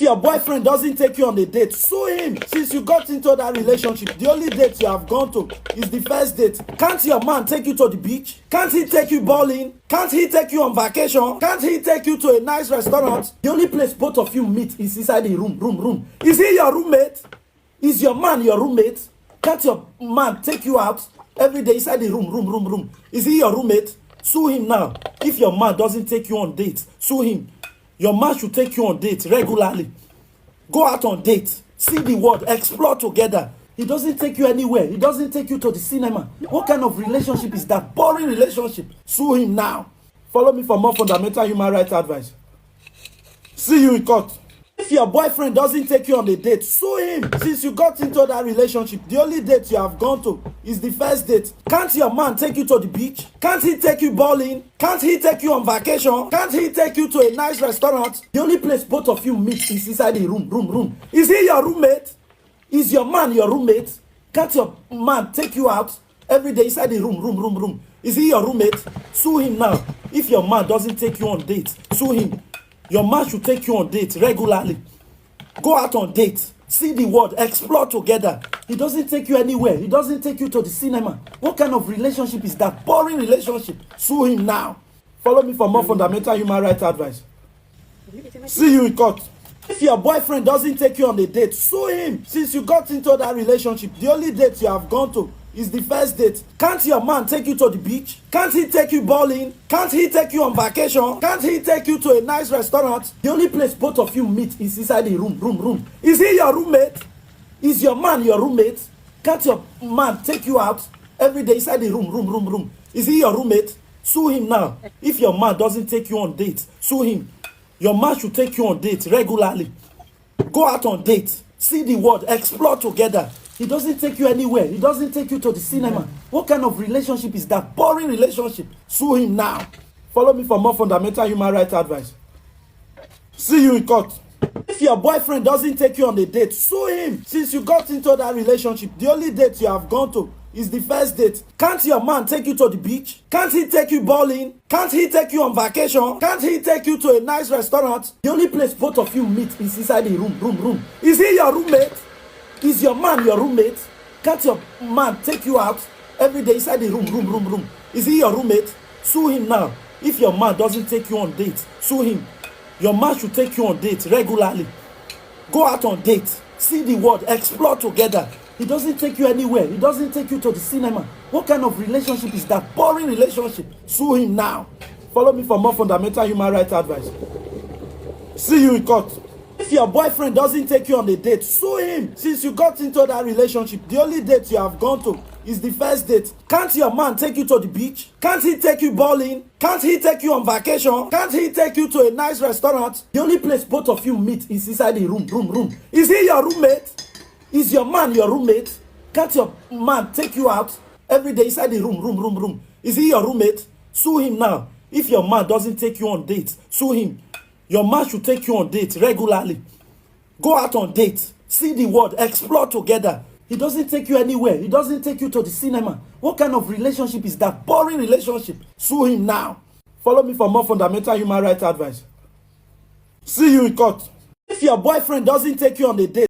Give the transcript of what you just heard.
your boyfriend doesn't take you on a date, sue him. Since you got into that relationship, the only date you have gone to is the first date. Can't your man take you to the beach? Can't he take you bowling? Can't he take you on vacation? Can't he take you to a nice restaurant? The only place both of you meet is inside the room. Is he your roommate? Is your man your roommate? Can't your man take you out every day inside the room? Is he your roommate? Sue him now. If your man doesn't take you on dates, sue him. Your man should take you on dates regularly. Go out on dates. See the world. Explore together. He doesn't take you anywhere. He doesn't take you to the cinema. What kind of relationship is that? Boring relationship. Sue him now. Follow me for more fundamental human rights advice. See you in court. If your boyfriend doesn't take you on a date, sue him. Since you got into that relationship, the only date you have gone to is the first date. Can't your man take you to the beach? Can't he take you bowling? Can't he take you on vacation? Can't he take you to a nice restaurant? The only place both of you meet is inside the room. Is he your roommate? Is your man your roommate? Can't your man take you out every day inside the room? Is he your roommate? Sue him now. If your man doesn't take you on dates, sue him. Your man should take you on dates regularly. Go out on dates. See the world. Explore together. He doesn't take you anywhere. He doesn't take you to the cinema. What kind of relationship is that? Boring relationship. Sue him now. Follow me for more fundamental human rights advice. See you in court. If your boyfriend doesn't take you on a date, sue him. Since you got into that relationship, the only date you have gone to is the first date. Can't your man take you to the beach? Can't he take you bowling? Can't he take you on vacation? Can't he take you to a nice restaurant? The only place both of you meet is inside the room. Is he your roommate? Is your man your roommate? Can't your man take you out every day inside the room? Is he your roommate? Sue him now. If your man doesn't take you on dates, sue him. Your man should take you on dates regularly. Go out on dates. See the world. Explore together. He doesn't take you anywhere. He doesn't take you to the cinema. What kind of relationship is that? Boring relationship. Sue him now. Follow me for more fundamental human rights advice. See you in court. If your boyfriend doesn't take you on a date, sue him. Since you got into that relationship, the only date you have gone to is the first date. Can't your man take you to the beach? Can't he take you bowling? Can't he take you on vacation? Can't he take you to a nice restaurant? The only place both of you meet is inside the room. Is he your roommate? Is your man your roommate? Can't your man take you out every day inside the room? Is he your roommate? Sue him now. If your man doesn't take you on dates, sue him. Your man should take you on dates regularly. Go out on dates. See the world. Explore together. He doesn't take you anywhere. He doesn't take you to the cinema. What kind of relationship is that? Boring relationship. Sue him now. Follow me for more fundamental human rights advice. See you in court. If your boyfriend doesn't take you on a date, sue him. Since you got into that relationship, the only date you have gone to is the first date. Can't your man take you to the beach? Can't he take you bowling? Can't he take you on vacation? Can't he take you to a nice restaurant? The only place both of you meet is inside the room. Is he your roommate? Is your man your roommate? Can't your man take you out every day inside the room? Is he your roommate? Sue him now. If your man doesn't take you on dates, sue him. Your man should take you on dates regularly. Go out on dates. See the world. Explore together. He doesn't take you anywhere. He doesn't take you to the cinema. What kind of relationship is that? Boring relationship. Sue him now. Follow me for more fundamental human rights advice. See you in court. If your boyfriend doesn't take you on a date,